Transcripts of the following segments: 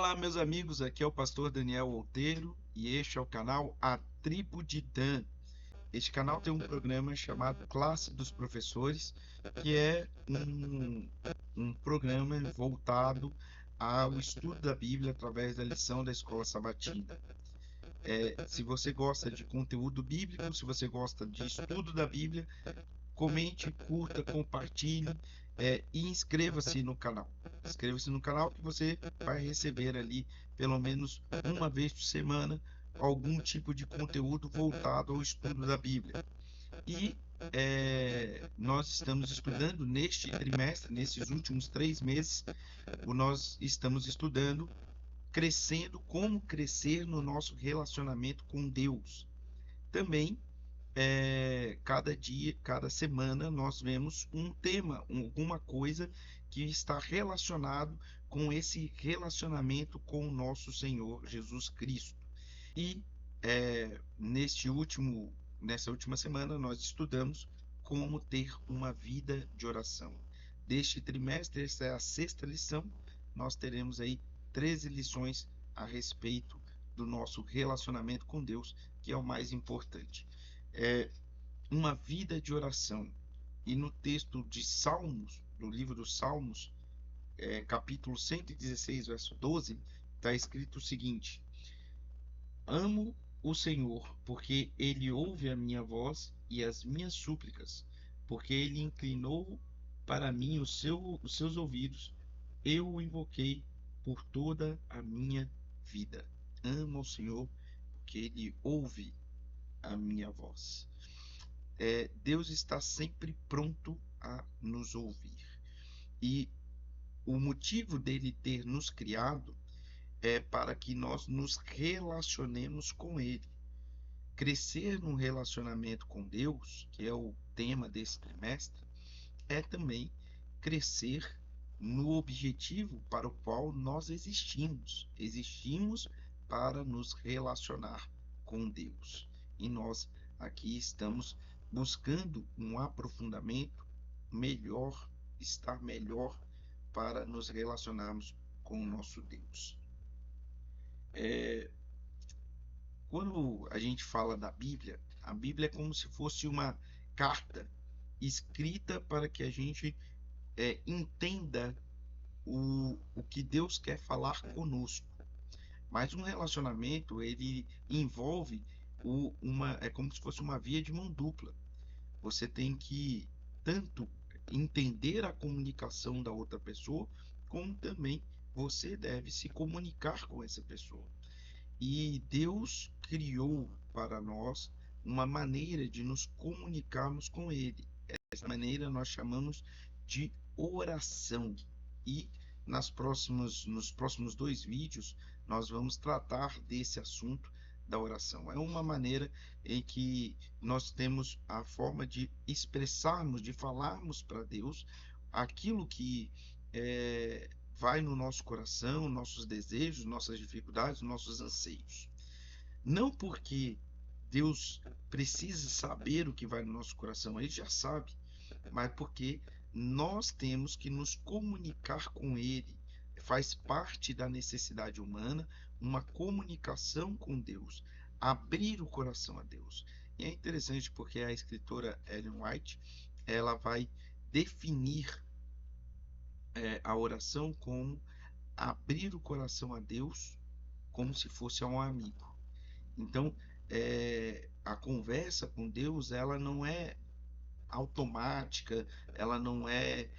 Olá, meus amigos, aqui é o pastor Daniel Outeiro e este é o canal A Tribo de Dan. Este canal tem um programa chamado Classe dos Professores, que é um programa voltado ao estudo da Bíblia através da lição da Escola Sabatina. Se você gosta de conteúdo bíblico, se você gosta de estudo da Bíblia, comente, curta, compartilhe, e inscreva-se no canal. Inscreva-se no canal que você vai receber ali, pelo menos uma vez por semana, algum tipo de conteúdo voltado ao estudo da Bíblia. E nós estamos estudando neste trimestre, nesses últimos 3 meses, nós estamos estudando crescendo, como crescer no nosso relacionamento com Deus. Também cada dia, cada semana, nós vemos um tema, alguma coisa que está relacionado com esse relacionamento com o nosso Senhor Jesus Cristo. E nessa última semana, nós estudamos como ter uma vida de oração. Deste trimestre, essa é a 6ª lição, nós teremos aí 13 lições a respeito do nosso relacionamento com Deus, que é o mais importante. Uma vida de oração. E no texto de Salmos, do livro dos Salmos, capítulo 116, verso 12, está escrito o seguinte: Amo o Senhor, porque ele ouve a minha voz e as minhas súplicas, porque ele inclinou para mim os seus ouvidos. Eu o invoquei por toda a minha vida. Amo o Senhor, porque ele ouve a minha voz. Deus está sempre pronto a nos ouvir. E o motivo dele ter nos criado é para que nós nos relacionemos com ele. Crescer no relacionamento com Deus, que é o tema desse trimestre, é também crescer no objetivo para o qual nós existimos. Existimos para nos relacionar com Deus. E nós aqui estamos buscando um aprofundamento melhor, estar melhor para nos relacionarmos com o nosso Deus. Quando a gente fala da Bíblia, a Bíblia é como se fosse uma carta escrita para que a gente entenda o que Deus quer falar conosco. Mas um relacionamento, ele envolve é como se fosse uma via de mão dupla. Você tem que tanto entender a comunicação da outra pessoa, como também você deve se comunicar com essa pessoa. E Deus criou para nós uma maneira de nos comunicarmos com Ele. Essa maneira nós chamamos de oração. E nos próximos 2 vídeos, nós vamos tratar desse assunto da oração. É uma maneira em que nós temos a forma de expressarmos, de falarmos para Deus aquilo que vai no nosso coração, nossos desejos, nossas dificuldades, nossos anseios. Não porque Deus precisa saber o que vai no nosso coração, Ele já sabe, mas porque nós temos que nos comunicar com Ele. Faz parte da necessidade humana uma comunicação com Deus, abrir o coração a Deus. E é interessante porque a escritora Ellen White, ela vai definir a oração como abrir o coração a Deus como se fosse a um amigo. Então, a conversa com Deus, ela não é automática, ela não é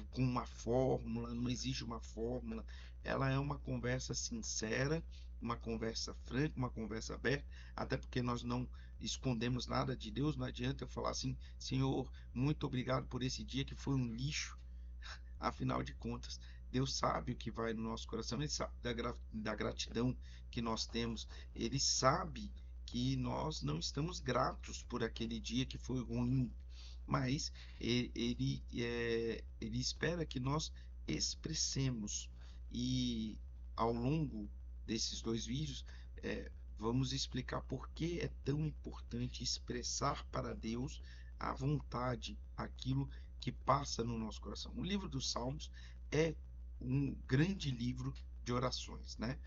com uma fórmula, não exige uma fórmula, ela é uma conversa sincera, uma conversa franca, uma conversa aberta, até porque nós não escondemos nada de Deus. Não adianta eu falar assim: Senhor, muito obrigado por esse dia que foi um lixo. Afinal de contas, Deus sabe o que vai no nosso coração, Ele sabe da gratidão que nós temos, Ele sabe que nós não estamos gratos por aquele dia que foi ruim, mas Ele espera que nós expressemos. E ao longo desses 2 vídeos, vamos explicar por que é tão importante expressar para Deus à vontade aquilo que passa no nosso coração. O livro dos Salmos é um grande livro de orações, né?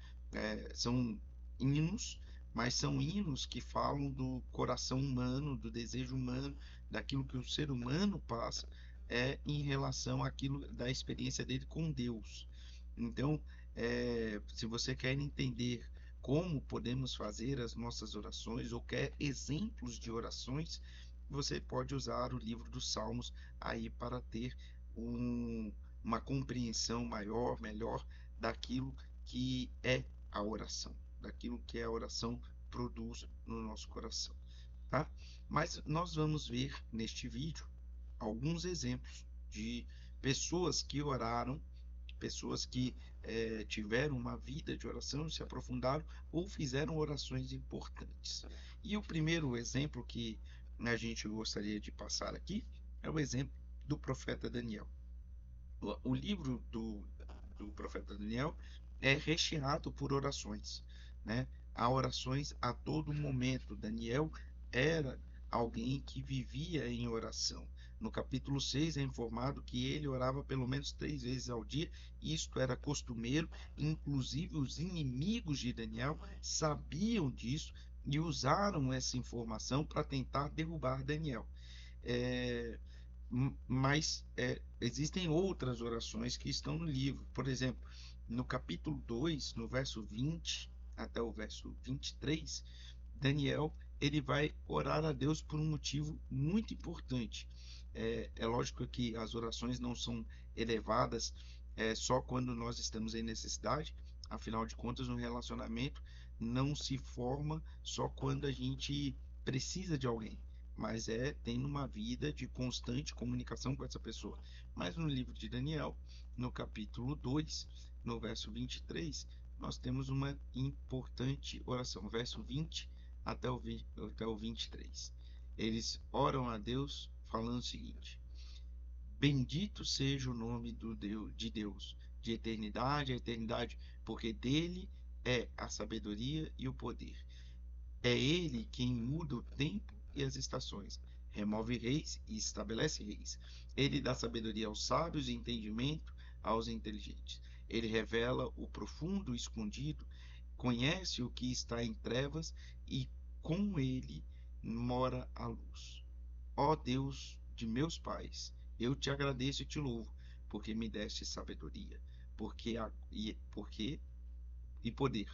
São hinos, mas são hinos que falam do coração humano, do desejo humano, daquilo que o ser humano passa em relação àquilo da experiência dele com Deus. Então, se você quer entender como podemos fazer as nossas orações ou quer exemplos de orações, você pode usar o livro dos Salmos aí para ter uma compreensão maior, melhor daquilo que é a oração, daquilo que a oração produz no nosso coração, tá? Mas nós vamos ver neste vídeo alguns exemplos de pessoas que oraram, pessoas que tiveram uma vida de oração, se aprofundaram ou fizeram orações importantes. E o primeiro exemplo que a gente gostaria de passar aqui é o exemplo do profeta Daniel. O livro do profeta Daniel é recheado por orações, né? Há orações a todo momento. Daniel era alguém que vivia em oração. No capítulo 6 é informado que ele orava pelo menos 3 vezes ao dia, isto era costumeiro, inclusive os inimigos de Daniel sabiam disso e usaram essa informação para tentar derrubar Daniel. É, mas existem outras orações que estão no livro. Por exemplo, no capítulo 2, no verso 20 até o verso 23, Daniel ele vai orar a Deus por um motivo muito importante. É lógico que as orações não são elevadas só quando nós estamos em necessidade, afinal de contas, um relacionamento não se forma só quando a gente precisa de alguém, mas tendo uma vida de constante comunicação com essa pessoa. Mas no livro de Daniel, no capítulo 2, no verso 23, nós temos uma importante oração, verso 20 até o 23. Eles oram a Deus falando o seguinte: bendito seja o nome de Deus, de eternidade a eternidade, porque dele é a sabedoria e o poder. É ele quem muda o tempo e as estações, remove reis e estabelece reis. Ele dá sabedoria aos sábios e entendimento aos inteligentes. Ele revela o profundo e escondido, conhece o que está em trevas e com ele mora a luz. Ó Deus de meus pais, eu te agradeço e te louvo, porque me deste sabedoria, porque e poder.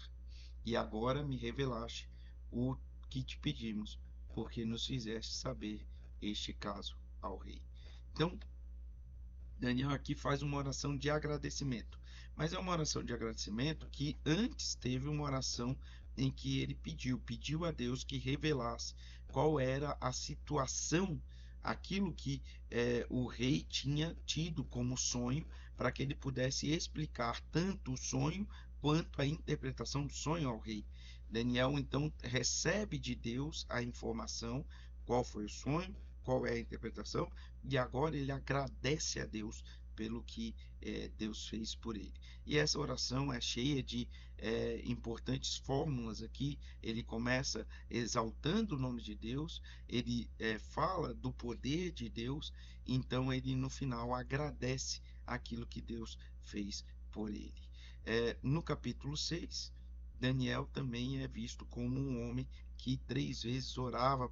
E agora me revelaste o que te pedimos, porque nos fizeste saber este caso ao rei. Então, Daniel aqui faz uma oração de agradecimento, mas é uma oração de agradecimento que antes teve uma oração em que ele pediu a Deus que revelasse qual era a situação, aquilo que o rei tinha tido como sonho, para que ele pudesse explicar tanto o sonho quanto a interpretação do sonho ao rei. Daniel então recebe de Deus a informação, qual foi o sonho, qual é a interpretação, e agora ele agradece a Deus pelo que Deus fez por ele. E essa oração é cheia de importantes fórmulas aqui. Ele começa exaltando o nome de Deus, ele fala do poder de Deus, então ele no final agradece aquilo que Deus fez por ele. No capítulo 6, Daniel também é visto como um homem que 3 vezes orava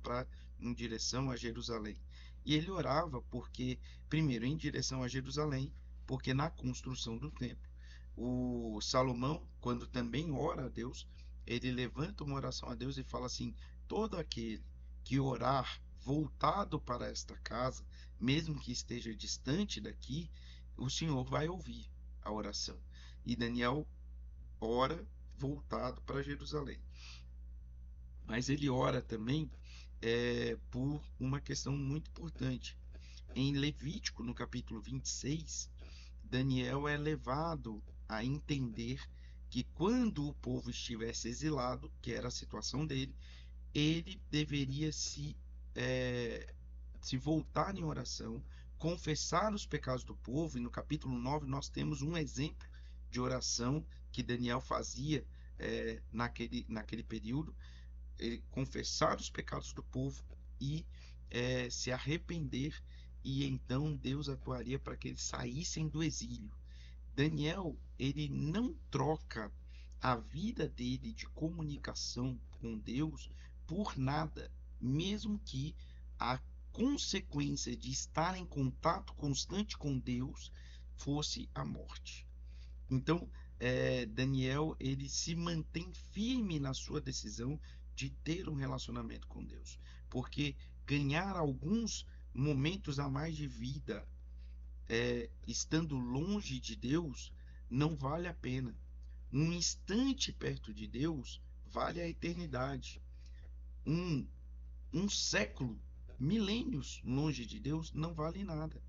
em direção a Jerusalém. E ele orava porque, primeiro, em direção a Jerusalém, porque na construção do templo, o Salomão, quando também ora a Deus, ele levanta uma oração a Deus e fala assim: todo aquele que orar voltado para esta casa, mesmo que esteja distante daqui, o Senhor vai ouvir a oração. E Daniel ora voltado para Jerusalém. Mas ele ora também por uma questão muito importante. Em Levítico, no capítulo 26, Daniel é levado a entender que quando o povo estivesse exilado, que era a situação dele, ele deveria se voltar em oração, confessar os pecados do povo, e no capítulo 9 nós temos um exemplo de oração que Daniel fazia naquele período, ele confessar os pecados do povo e se arrepender, e então Deus atuaria para que eles saíssem do exílio. Daniel, ele não troca a vida dele de comunicação com Deus por nada, mesmo que a consequência de estar em contato constante com Deus fosse a morte. Então, Daniel, ele se mantém firme na sua decisão de ter um relacionamento com Deus, porque ganhar alguns momentos a mais de vida estando longe de Deus não vale a pena. Um instante perto de Deus vale a eternidade. Um, um século, milênios longe de Deus não vale nada.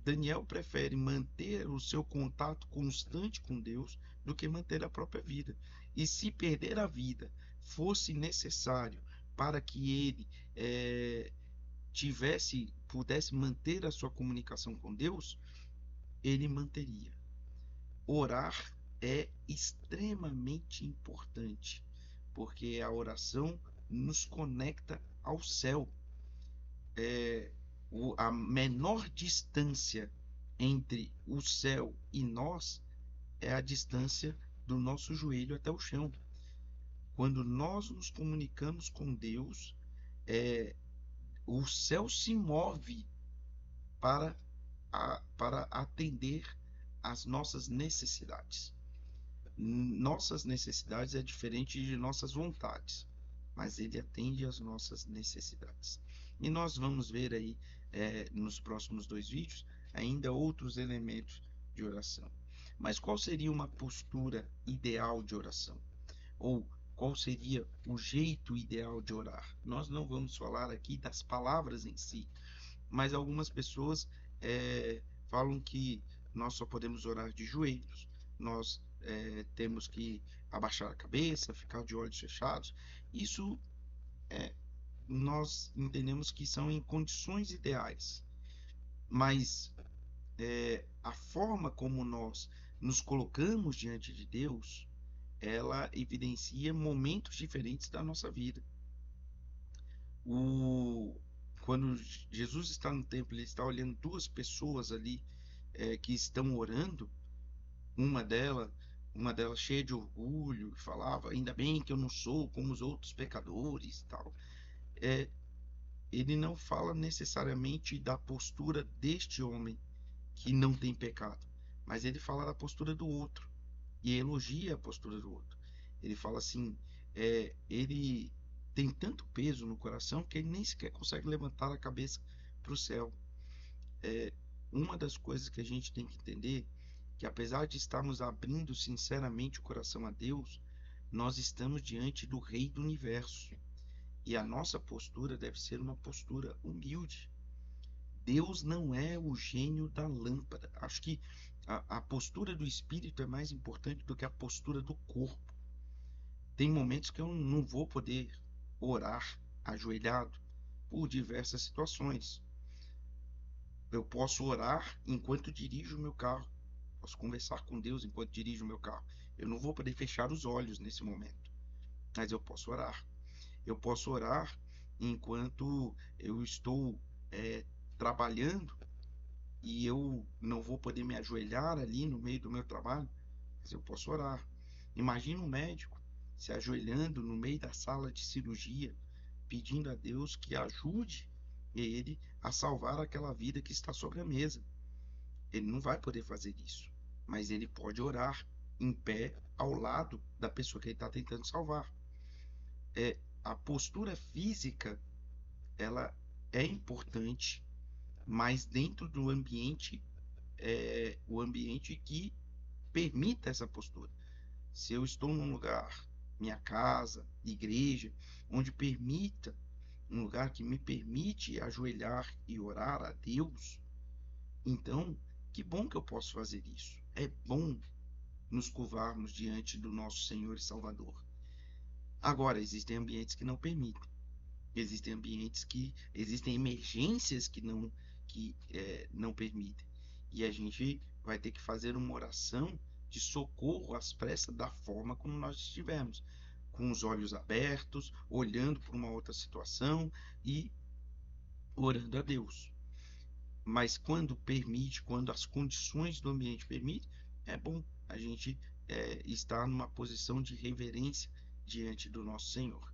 Daniel prefere manter o seu contato constante com Deus do que manter a própria vida. E se perder a vida fosse necessário para que ele pudesse manter a sua comunicação com Deus, ele manteria. Orar é extremamente importante, porque a oração nos conecta ao céu. A menor distância entre o céu e nós é a distância do nosso joelho até o chão. Quando nós nos comunicamos com Deus, o céu se move para, para atender às nossas necessidades. Nossas necessidades é diferente de nossas vontades, mas ele atende às nossas necessidades. E nós vamos ver aí nos próximos 2 vídeos ainda outros elementos de oração. Mas qual seria uma postura ideal de oração? Ou qual seria o jeito ideal de orar? Nós não vamos falar aqui das palavras em si, mas algumas pessoas falam que nós só podemos orar de joelhos, nós temos que abaixar a cabeça, ficar de olhos fechados. Isso nós entendemos que são em condições ideais, mas a forma como nós nos colocamos diante de Deus, ela evidencia momentos diferentes da nossa vida. Quando Jesus está no templo, ele está olhando 2 pessoas ali que estão orando. Uma delas cheia de orgulho, falava: ainda bem que eu não sou como os outros pecadores, tal. Ele não fala necessariamente da postura deste homem que não tem pecado, mas ele fala da postura do outro e elogia a postura do outro. Ele fala assim: ele tem tanto peso no coração que ele nem sequer consegue levantar a cabeça para o céu. Uma das coisas que a gente tem que entender, que apesar de estarmos abrindo sinceramente o coração a Deus, nós estamos diante do Rei do Universo. E a nossa postura deve ser uma postura humilde. Deus não é o gênio da lâmpada. Acho que a postura do espírito é mais importante do que a postura do corpo. Tem momentos que eu não vou poder orar ajoelhado por diversas situações. Eu posso orar enquanto dirijo o meu carro. Posso conversar com Deus enquanto dirijo o meu carro. Eu não vou poder fechar os olhos nesse momento, mas eu posso orar. Eu posso orar enquanto eu estou trabalhando e eu não vou poder me ajoelhar ali no meio do meu trabalho, mas eu posso orar. Imagina um médico se ajoelhando no meio da sala de cirurgia, pedindo a Deus que ajude ele a salvar aquela vida que está sobre a mesa. Ele não vai poder fazer isso, mas ele pode orar em pé ao lado da pessoa que ele está tentando salvar. A postura física, ela é importante, mas dentro do ambiente, o ambiente que permita essa postura. Se eu estou num lugar, minha casa, igreja, onde permita, um lugar que me permite ajoelhar e orar a Deus, então, que bom que eu posso fazer isso. É bom nos curvarmos diante do nosso Senhor e Salvador. Agora, existem ambientes que não permitem. Existem emergências que não permitem. E a gente vai ter que fazer uma oração de socorro às pressas da forma como nós estivermos, com os olhos abertos, olhando para uma outra situação e orando a Deus. mas quando permite, quando as condições do ambiente permitem, é bom a gente estar numa posição de reverência diante do nosso Senhor.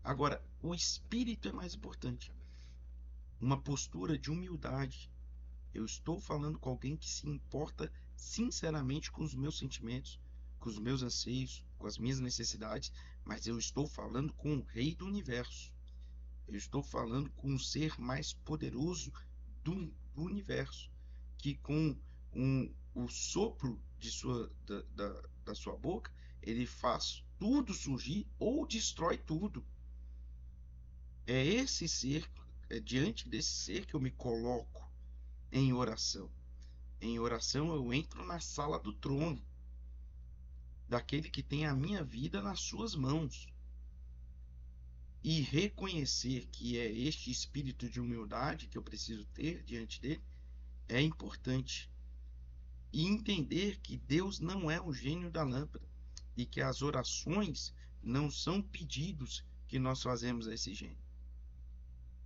Agora, o espírito é mais importante, uma postura de humildade. Eu estou falando com alguém que se importa sinceramente com os meus sentimentos, com os meus anseios, com as minhas necessidades, mas eu estou falando com o Rei do Universo. Eu estou falando com o ser mais poderoso do universo, que com o sopro da sua boca, ele faz tudo surgir ou destrói tudo. É esse ser, é diante desse ser que eu me coloco em oração. Em oração eu entro na sala do trono, daquele que tem a minha vida nas suas mãos. E reconhecer que é este espírito de humildade que eu preciso ter diante dele é importante. E entender que Deus não é o gênio da lâmpada e que as orações não são pedidos que nós fazemos a esse gênio.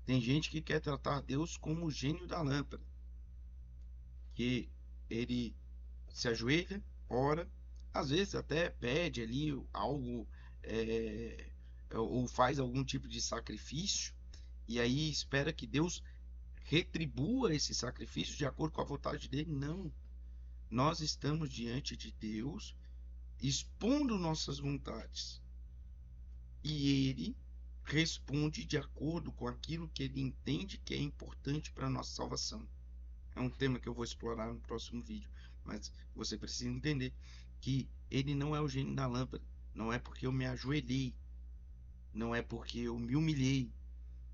Tem gente que quer tratar Deus como o gênio da lâmpada, que ele se ajoelha, ora, às vezes até pede ali algo, é, ou faz algum tipo de sacrifício, e aí espera que Deus retribua esse sacrifício de acordo com a vontade dele. Não. Nós estamos diante de Deus, expondo nossas vontades, e ele responde de acordo com aquilo que ele entende que é importante para a nossa salvação. É um tema que eu vou explorar no próximo vídeo, mas você precisa entender que ele não é o gênio da lâmpada. Não é porque eu me ajoelhei, não é porque eu me humilhei,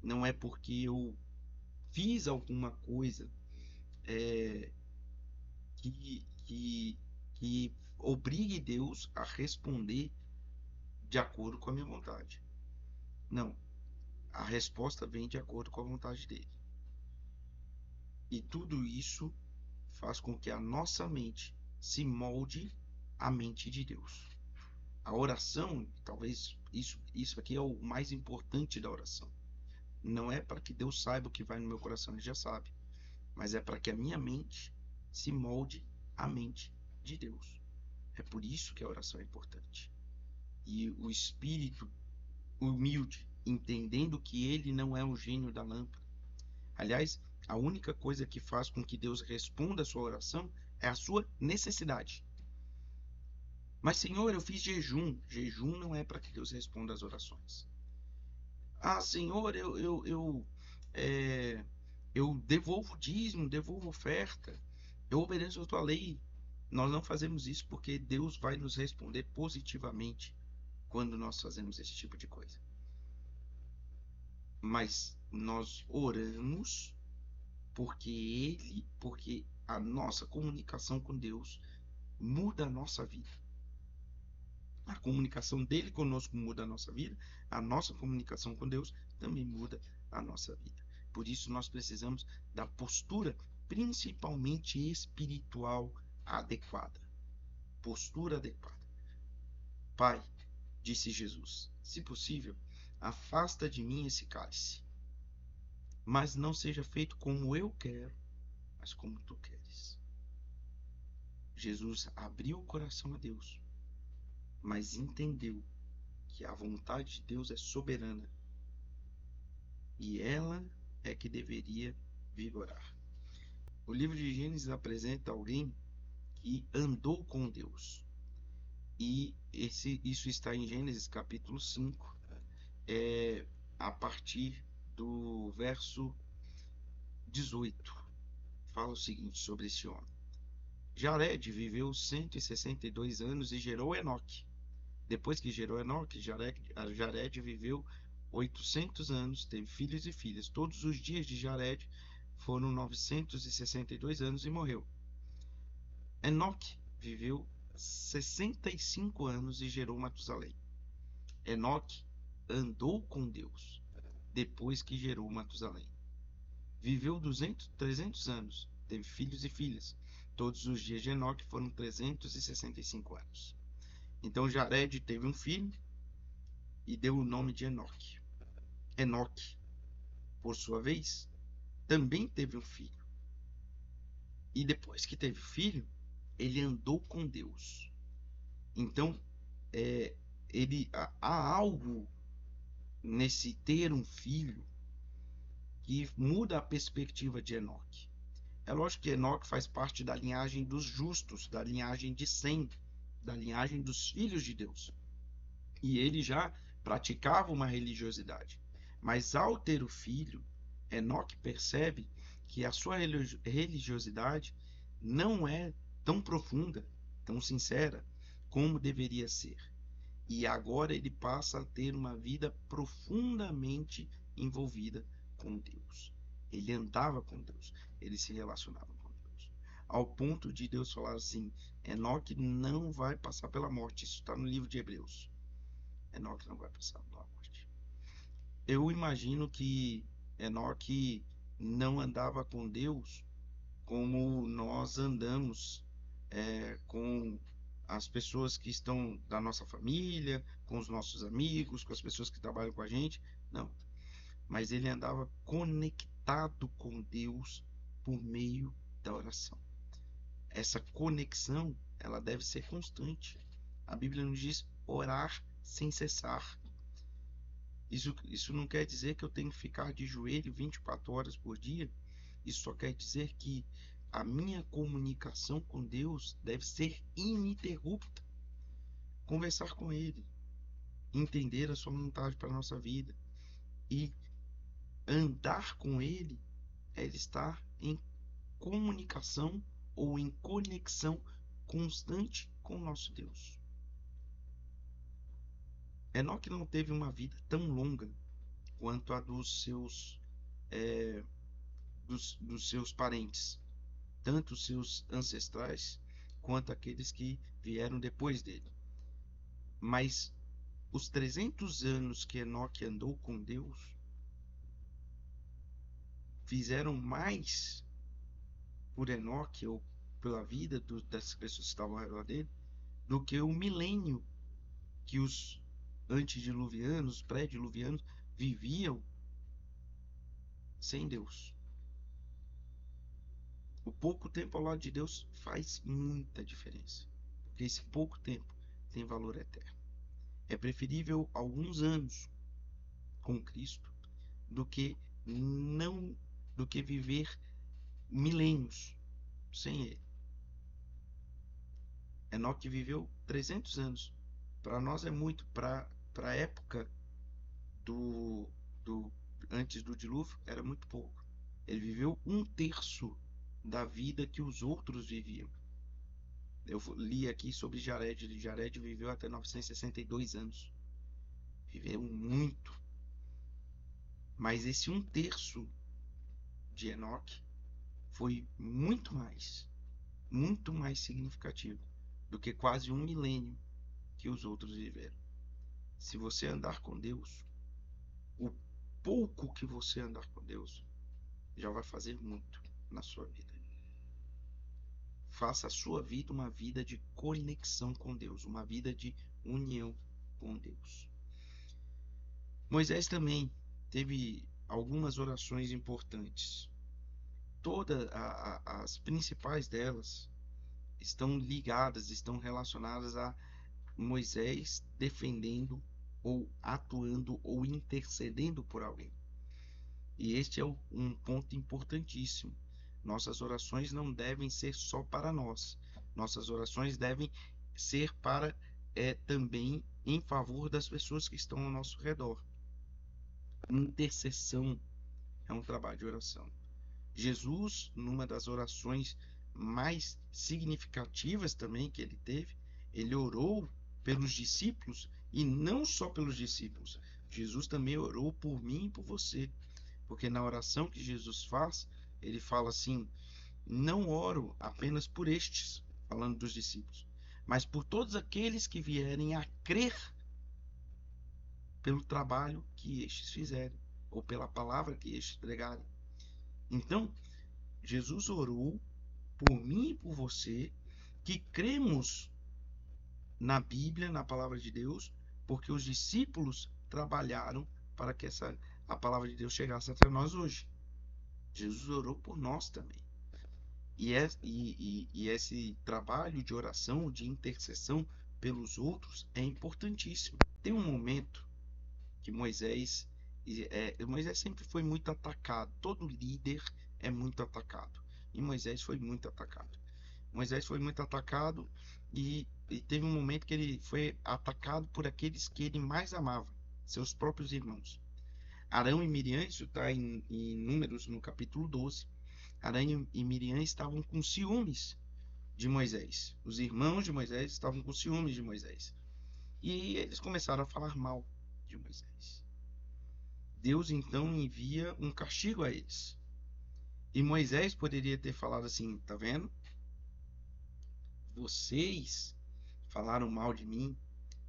não é porque eu fiz alguma coisa é, que, que, que obrigue Deus a responder de acordo com a minha vontade. Não, a resposta vem de acordo com a vontade dele. E tudo isso faz com que a nossa mente se molde à mente de Deus. A oração, talvez isso aqui é o mais importante da oração. Não é para que Deus saiba o que vai no meu coração, ele já sabe. Mas é para que a minha mente se molde à mente de Deus. É por isso que a oração é importante. E o espírito humilde, entendendo que ele não é o gênio da lâmpada. Aliás, a única coisa que faz com que Deus responda a sua oração é a sua necessidade. Mas, Senhor, eu fiz jejum. Jejum não é para que Deus responda às orações. Ah, Senhor, eu devolvo dízimo, devolvo oferta. Eu obedeço a tua lei. Nós não fazemos isso porque Deus vai nos responder positivamente quando nós fazemos esse tipo de coisa. Mas nós oramos porque a nossa comunicação com Deus muda a nossa vida. A comunicação dele conosco muda a nossa vida, a nossa comunicação com Deus também muda a nossa vida. Por isso nós precisamos da postura, principalmente espiritual, adequada. Postura adequada. Pai, disse Jesus, se possível, afasta de mim esse cálice, mas não seja feito como eu quero, mas como tu queres. Jesus abriu o coração a Deus, mas entendeu que a vontade de Deus é soberana e ela é que deveria vigorar. O livro de Gênesis apresenta alguém que andou com Deus. E isso está em Gênesis capítulo 5, a partir do verso 18. Fala o seguinte sobre esse homem. Jared viveu 162 anos e gerou Enoque. Depois que gerou Enoque, Jared viveu 800 anos, teve filhos e filhas. Todos os dias de Jared foram 962 anos e morreu. Enoque viveu 65 anos e gerou Matusalém. Enoque andou com Deus depois que gerou Matusalém. Viveu 300 anos, teve filhos e filhas. Todos os dias de Enoque foram 365 anos. Então Jared teve um filho e deu o nome de Enoque. Enoque, por sua vez, também teve um filho E depois que teve filho, ele andou com Deus. Então, é, há algo nesse ter um filho que muda a perspectiva de Enoque. É lógico que Enoque faz parte da linhagem dos justos, da linhagem de Sem, da linhagem dos filhos de Deus. E ele já praticava uma religiosidade. Mas ao ter o filho, Enoque percebe que a sua religiosidade não é tão profunda, tão sincera como deveria ser. E agora ele passa a ter uma vida profundamente envolvida com Deus. Ele andava com Deus, ele se relacionava com Deus. Ao ponto de Deus falar assim: Enoque não vai passar pela morte. Isso está no livro de Hebreus. Enoque não vai passar pela morte. Eu imagino que Enoque não andava com Deus como nós andamos com as pessoas que estão da nossa família, com os nossos amigos, com as pessoas que trabalham com a gente. Não. Mas ele andava conectado com Deus por meio da oração. Essa conexão, ela deve ser constante. A Bíblia nos diz orar sem cessar. Isso não quer dizer que eu tenho que ficar de joelho 24 horas por dia. Isso só quer dizer que a minha comunicação com Deus deve ser ininterrupta. Conversar com Ele, entender a sua vontade para a nossa vida e andar com Ele é estar em comunicação ou em conexão constante com o nosso Deus. Enoque não teve uma vida tão longa quanto a dos seus parentes, tanto os seus ancestrais quanto aqueles que vieram depois dele. Mas os 300 anos que Enoque andou com Deus fizeram mais por Enoque ou pela vida das pessoas que estavam ao redor dele do que o milênio que os antediluvianos, pré-diluvianos viviam sem Deus. O pouco tempo ao lado de Deus faz muita diferença, porque esse pouco tempo tem valor eterno. É preferível alguns anos com Cristo do que não do que viver milênios sem Ele. Enoque viveu 300 anos. Para nós é muito, para a época do, do antes do dilúvio era muito pouco. Ele viveu 1/3 da vida que os outros viviam. Eu li aqui sobre Jared. Jared viveu até 962 anos. Viveu muito. Mas esse 1/3 de Enoque foi muito mais significativo do que quase um milênio que os outros viveram. Se você andar com Deus, o pouco que você andar com Deus já vai fazer muito na sua vida. Faça a sua vida uma vida de conexão com Deus, uma vida de união com Deus. Moisés também teve algumas orações importantes. Todas as principais delas estão ligadas, estão relacionadas a Moisés defendendo ou atuando ou intercedendo por alguém. E este é um ponto importantíssimo. Nossas orações não devem ser só para nós. Nossas orações devem ser para também em favor das pessoas que estão ao nosso redor. Intercessão é um trabalho de oração. Jesus, numa das orações mais significativas também que ele teve, ele orou pelos discípulos e não só pelos discípulos. Jesus também orou por mim e por você. Porque na oração que Jesus faz, ele fala assim: não oro apenas por estes, falando dos discípulos, mas por todos aqueles que vierem a crer pelo trabalho que estes fizerem, ou pela palavra que estes pregarem. Então, Jesus orou por mim e por você, que cremos na Bíblia, na palavra de Deus, porque os discípulos trabalharam para que a palavra de Deus chegasse até nós hoje. Jesus orou por nós também. E esse trabalho de oração, de intercessão pelos outros é importantíssimo. Tem um momento que Moisés sempre foi muito atacado. Todo líder é muito atacado. E Moisés foi muito atacado. Moisés foi muito atacado e teve um momento que ele foi atacado por aqueles que ele mais amava, seus próprios irmãos. Arão e Miriam, isso está em Números, no capítulo 12. Arão e Miriam estavam com ciúmes de Moisés. Os irmãos de Moisés estavam com ciúmes de Moisés. E eles começaram a falar mal de Moisés. Deus então envia um castigo a eles. E Moisés poderia ter falado assim: tá vendo? Vocês falaram mal de mim,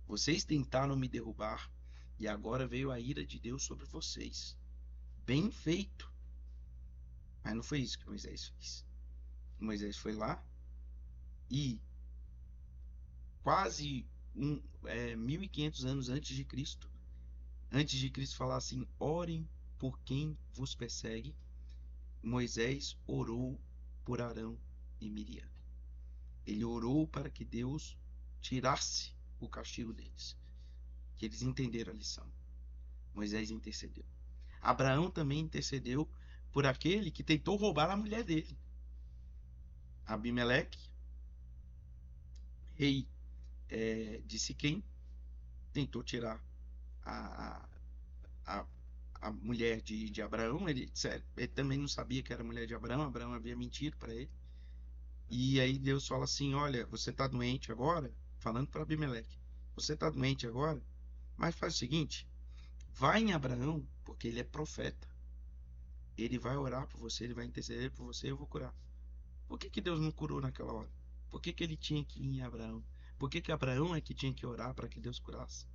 vocês tentaram me derrubar, e agora veio a ira de Deus sobre vocês. Bem feito. Mas não foi isso que Moisés fez. Moisés foi lá e quase 1500 anos antes de Cristo falar assim: orem por quem vos persegue, Moisés orou por Arão e Miriam. Ele orou para que Deus tirasse o castigo deles, que eles entenderam a lição. Moisés intercedeu. Abraão também intercedeu por aquele que tentou roubar a mulher dele. Abimeleque, rei de Siquém, tentou tirar a, a, a mulher de Abraão. Ele também não sabia que era a mulher de Abraão. Abraão havia mentido para ele. E aí Deus fala assim: olha, você está doente agora? Falando para Abimeleque: você está doente agora? Mas faz o seguinte: vai em Abraão, porque ele é profeta. Ele vai orar por você, ele vai interceder por você e eu vou curar. Por que Deus não curou naquela hora? Por que ele tinha que ir em Abraão? Por que Abraão é que tinha que orar para que Deus curasse?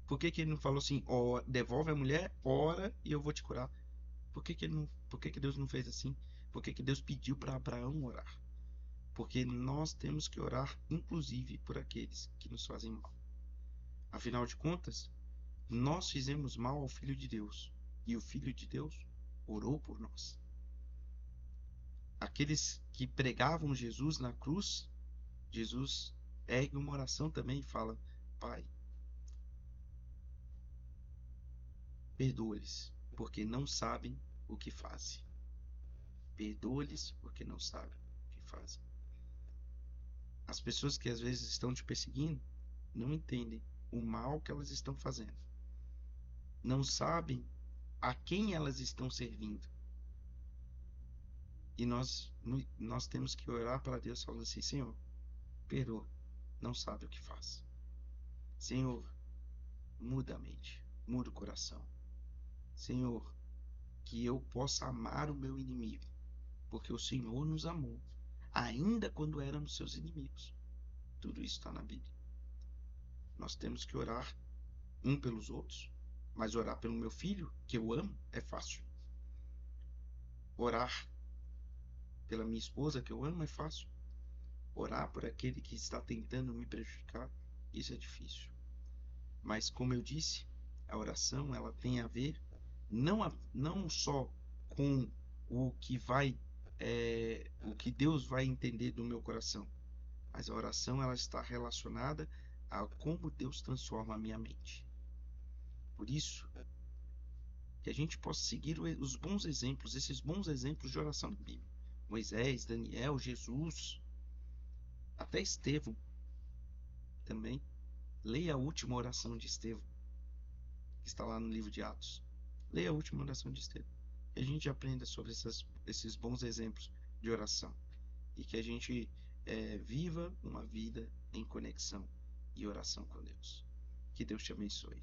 Por que ele não falou assim: devolve a mulher, ora e eu vou te curar? Por que Deus não fez assim? Por que Deus pediu para Abraão orar? Porque nós temos que orar, inclusive, por aqueles que nos fazem mal. Afinal de contas, nós fizemos mal ao Filho de Deus e o Filho de Deus orou por nós. Aqueles que pregavam Jesus na cruz, Jesus ergue uma oração também e fala: Pai, perdoa-lhes, porque não sabem o que fazem. Perdoa-lhes, porque não sabem o que fazem. As pessoas que às vezes estão te perseguindo não entendem o mal que elas estão fazendo. Não sabem a quem elas estão servindo. E nós temos que orar para Deus falando assim: Senhor, perdoa, não sabe o que faz. Senhor, muda a mente, muda o coração. Senhor, que eu possa amar o meu inimigo, porque o Senhor nos amou, ainda quando éramos seus inimigos. Tudo isso está na Bíblia. Nós temos que orar um pelos outros, mas orar pelo meu filho, que eu amo, é fácil. Orar pela minha esposa, que eu amo, é fácil. Orar por aquele que está tentando me prejudicar, isso é difícil. Mas, como eu disse, a oração ela tem a ver não só com o que Deus vai entender do meu coração, mas a oração ela está relacionada a como Deus transforma a minha mente. Por isso, que a gente possa seguir os bons exemplos, esses bons exemplos de oração da Bíblia. Moisés, Daniel, Jesus, até Estevão também. Leia a última oração de Estevão, que está lá no livro de Atos. Leia a última oração de Estevão. Que a gente aprenda sobre esses bons exemplos de oração. E que a gente viva uma vida em conexão e oração com Deus. Que Deus te abençoe.